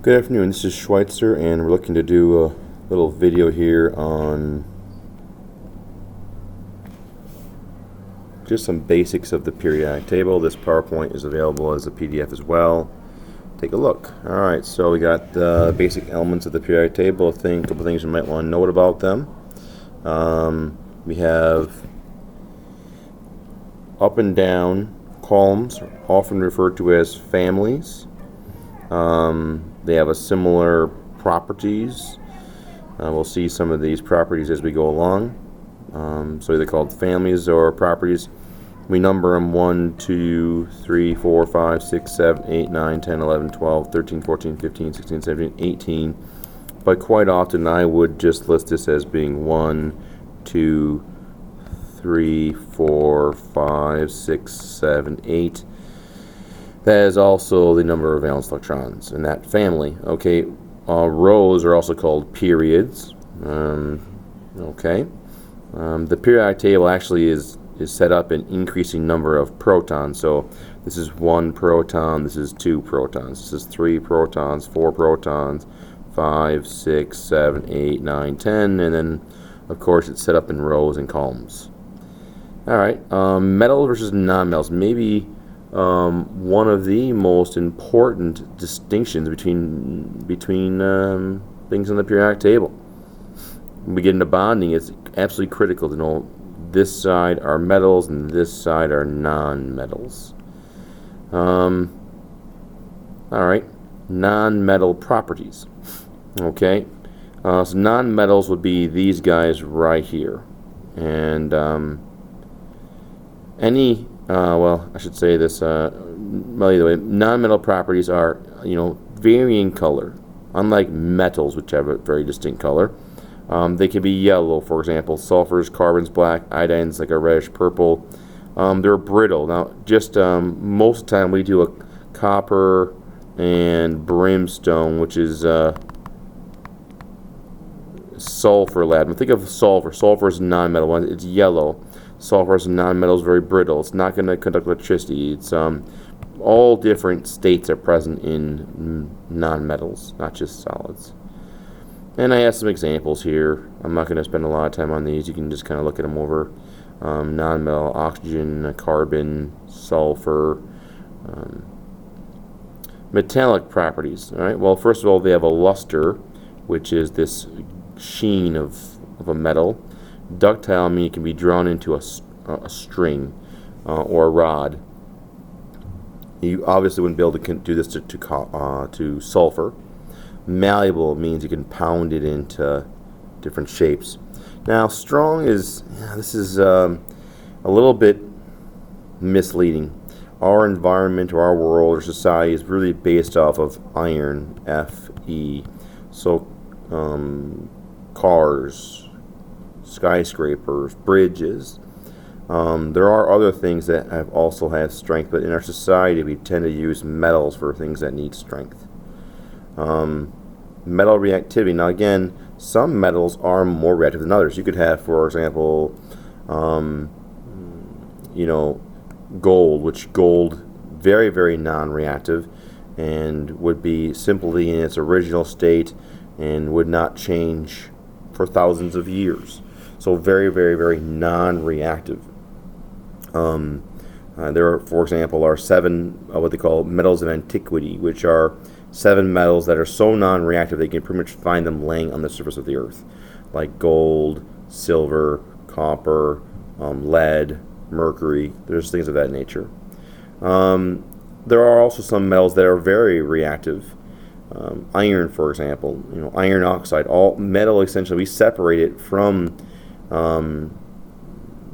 Good afternoon, this is Schweitzer, and we're looking to do a little video here on just some basics of the periodic table. This PowerPoint is available as a PDF as well. Take a look. Alright, so we got the basic elements of the periodic table. A couple things you might want to note about them. We have up and down columns, often referred to as families. They have a similar properties. We'll see some of these properties as we go along. So they're called families or properties. We number them 1, 2, 3, 4, 5, 6, 7, 8, 9, 10, 11, 12, 13, 14, 15, 16, 17, 18. But quite often I would just list this as being 1, 2, 3, 4, 5, 6, 7, 8. That is also the number of valence electrons in that family. Okay, rows are also called periods. The periodic table actually is set up in increasing number of protons. So this is 1 proton, this is 2 protons, this is 3 protons, 4 protons, 5, 6, 7, 8, 9, 10, and then of course it's set up in rows and columns. Alright, metals versus non-metals. Maybe one of the most important distinctions between things on the periodic table. When we get into bonding, it's absolutely critical to know this side are metals and this side are non-metals. Alright, non-metal properties. Okay, so non-metals would be these guys right here. And well, I should say this, well, either way, non-metal properties are, varying color. Unlike metals, which have a very distinct color. They can be yellow, for example. Sulfurs, carbons, black, iodines, like a reddish purple. They're brittle. Now, just most of the time we do a copper and brimstone, which is sulfur laden. Think of sulfur. Sulfur is a non-metal one. It's yellow. Sulfur is a non-metal, is very brittle. It's not going to conduct electricity. It's all different states are present in non-metals, not just solids. And I have some examples here. I'm not going to spend a lot of time on these. You can just kind of look at them over. Non-metal, oxygen, carbon, sulfur. Metallic properties. All right. Well, first of all, they have a luster, which is this sheen of a metal. Ductile meaning it can be drawn into a string or a rod. You obviously wouldn't be able to do this to sulfur. Malleable means you can pound it into different shapes. Now, strong is, this is a little bit misleading. Our environment or our world or society is really based off of iron, Fe. So cars, skyscrapers, bridges. There are other things that also have strength, but in our society we tend to use metals for things that need strength. Metal reactivity. Now again, some metals are more reactive than others. You could have, for example, gold, which gold very, very non-reactive and would be simply in its original state and would not change for thousands of years. So very, very, very non-reactive. There are, for example, are 7 what they call metals of antiquity, which are 7 metals that are so non-reactive they can pretty much find them laying on the surface of the earth, like gold, silver, copper, lead, mercury. There's things of that nature. There are also some metals that are very reactive. Iron, for example, iron oxide, all metal essentially, we separate it from,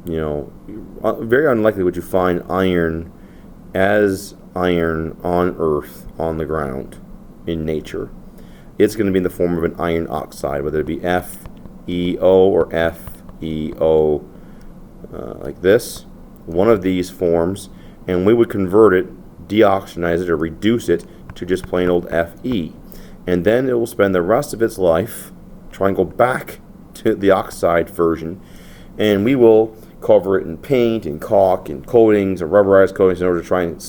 very unlikely would you find iron as iron on Earth, on the ground, in nature. It's going to be in the form of an iron oxide, whether it be FeO or FeO, like this. One of these forms, and we would convert it, deoxydize it, or reduce it to just plain old Fe. And then it will spend the rest of its life trying to go back to the oxide version, and we will cover it in paint and caulk and coatings or rubberized coatings in order to try and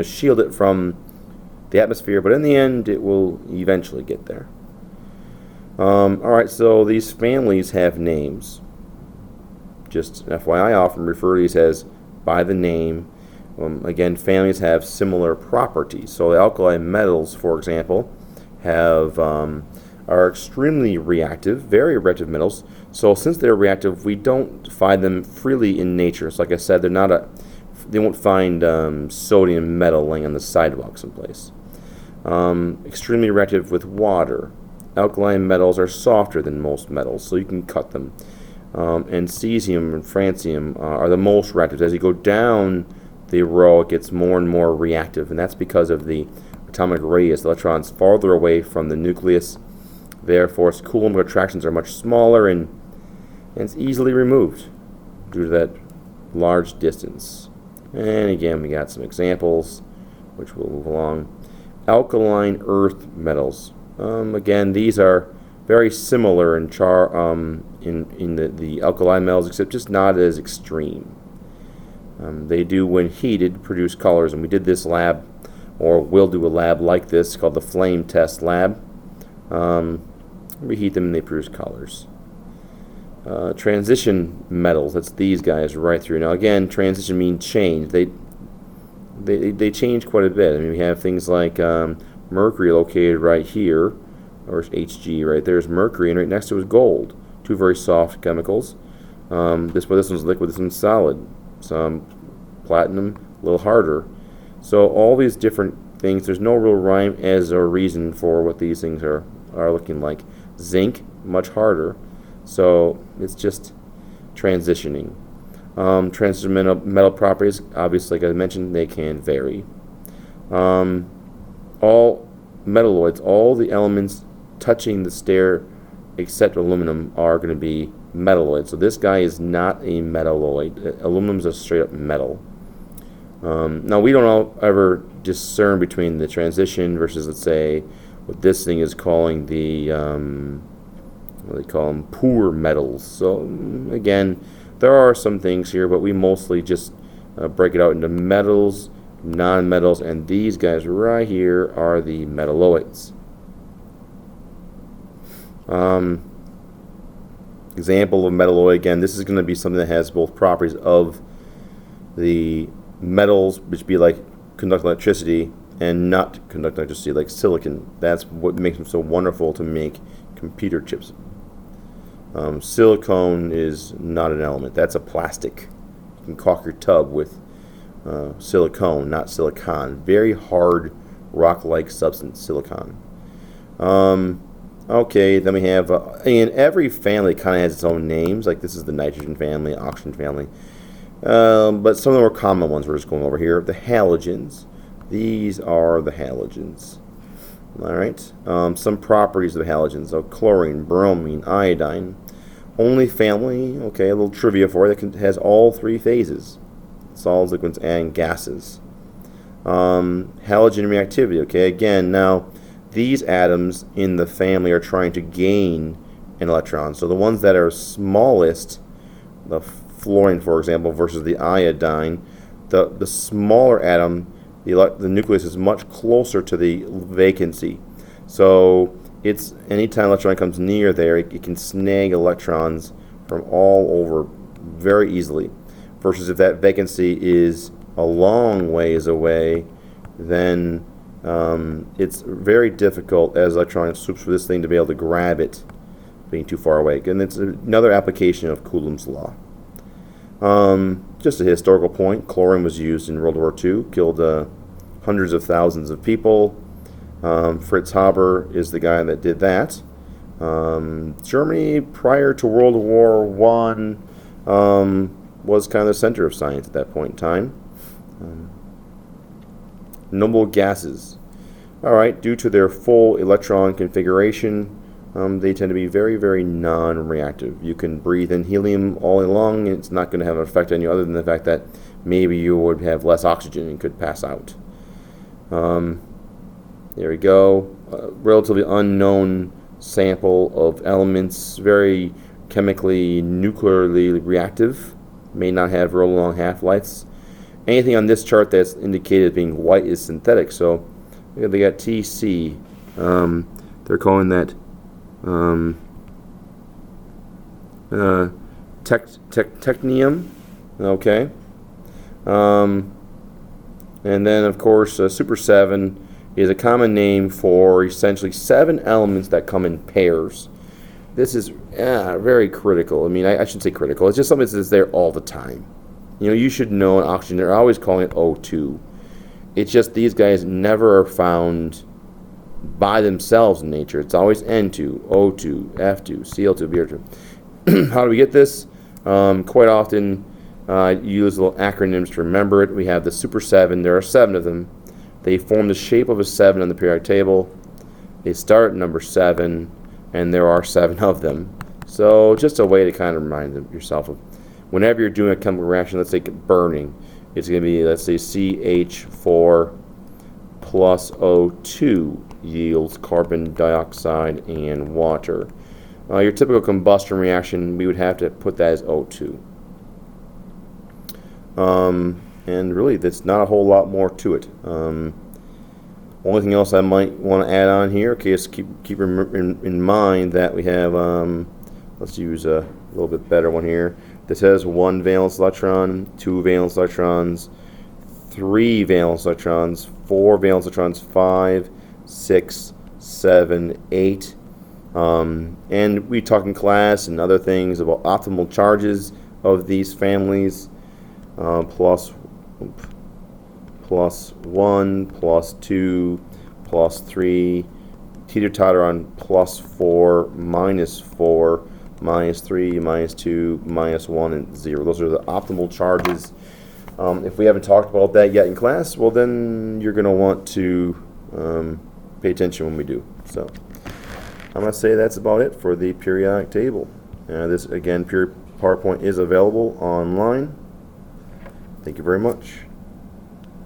shield it from the atmosphere, but in the end, it will eventually get there. All right, so these families have names. Just FYI, I often refer to these as by the name. Again, families have similar properties. So the alkali metals, for example, are extremely reactive, very reactive metals. So since they're reactive, we don't find them freely in nature. So like I said, they won't find sodium metal laying on the sidewalk someplace. Extremely reactive with water. Alkaline metals are softer than most metals, so you can cut them. And cesium and francium are the most reactive. As you go down the row, it gets more and more reactive, and that's because of the atomic radius. Electrons farther away from the nucleus. Therefore, its Coulomb attractions are much smaller, and it's easily removed due to that large distance. And again, we got some examples, which we'll move along. Alkaline earth metals. Again, these are very similar in the alkali metals, except just not as extreme. They do, when heated, produce colors, and we did this lab, or will do a lab like this called the flame test lab. Reheat them and they produce colors. Transition metals, that's these guys right through. Now again, transition means change. They change quite a bit. I mean, we have things like mercury located right here, or Hg right there's mercury, and right next to it is gold. Two very soft chemicals. This one's liquid, this one's solid. Some platinum, a little harder. So all these different things, there's no real rhyme as or reason for what these things are looking like. Zinc, much harder. So it's just transitioning. Transition metal properties, obviously, like I mentioned, they can vary. All metalloids, all the elements touching the stair except aluminum are going to be metalloids. So this guy is not a metalloid. Aluminum is a straight up metal. Now we don't ever discern between the transition versus, let's say, what this thing is calling the what they call them, poor metals. So again, there are some things here, but we mostly just break it out into metals, non-metals, and these guys right here are the metalloids. Example of metalloid, again, this is going to be something that has both properties of the metals, which be like conduct electricity, and not conduct electricity, like silicon. That's what makes them so wonderful to make computer chips. Silicone is not an element. That's a plastic. You can caulk your tub with silicone, not silicon. Very hard, rock-like substance, silicon. Okay, then we have, and every family kind of has its own names. Like this is the nitrogen family, oxygen family. But some of the more common ones we're just going over here. The halogens. These are the halogens. All right. Some properties of the halogens. So chlorine, bromine, iodine. Only family, okay, a little trivia for you, that has all three phases. Solids, liquids, and gases. Halogen reactivity, okay, again, now these atoms in the family are trying to gain an electron. So the ones that are smallest, the fluorine, for example, versus the iodine, the smaller atom, the nucleus is much closer to the vacancy. So it's anytime an electron comes near there, it can snag electrons from all over very easily. Versus if that vacancy is a long ways away, then it's very difficult as electron swoops for this thing to be able to grab it being too far away. And it's another application of Coulomb's law. Just a historical point, chlorine was used in World War II, killed hundreds of thousands of people. Fritz Haber is the guy that did that. Germany, prior to World War I, was kind of the center of science at that point in time. Noble gases. All right, due to their full electron configuration, they tend to be very, very non-reactive. You can breathe in helium all day long, and it's not going to have an effect on you other than the fact that maybe you would have less oxygen and could pass out. There we go. Relatively unknown sample of elements, very chemically, nuclearly reactive, may not have real long half-lives. Anything on this chart that's indicated as being white is synthetic, so They got TC. They're calling that technium. Okay. And then, of course, Super 7 is a common name for essentially 7 elements that come in pairs. This is very critical. I mean, I shouldn't say critical. It's just something that's there all the time. You know, you should know in oxygen, they're always calling it O2. It's just these guys never are found by themselves in nature. It's always N2, O2, F2, Cl2, Br2. How do we get this? Quite often, you use little acronyms to remember it. We have the Super 7. There are 7 of them. They form the shape of a 7 on the periodic table. They start at number 7, and there are 7 of them. So just a way to kind of remind yourself of whenever you're doing a chemical reaction, let's say burning, it's going to be, let's say, CH4 plus O2 yields carbon dioxide and water. Your typical combustion reaction, we would have to put that as O2. And really, that's not a whole lot more to it. Only thing else I might want to add on here, okay, is keep in mind that we have, let's use a little bit better one here. This has 1 valence electron, 2 valence electrons, 3 valence electrons, 4 valence electrons, 5, 6, 7, 8. And we talk in class and other things about optimal charges of these families. Plus 1, plus 2, plus 3, teeter-totter on plus 4, minus 4, minus 3, minus 2, minus 1, and 0. Those are the optimal charges. If we haven't talked about that yet in class, well, then you're going to want to pay attention when we do. So I'm going to say that's about it for the periodic table. This, again, PowerPoint is available online. Thank you very much.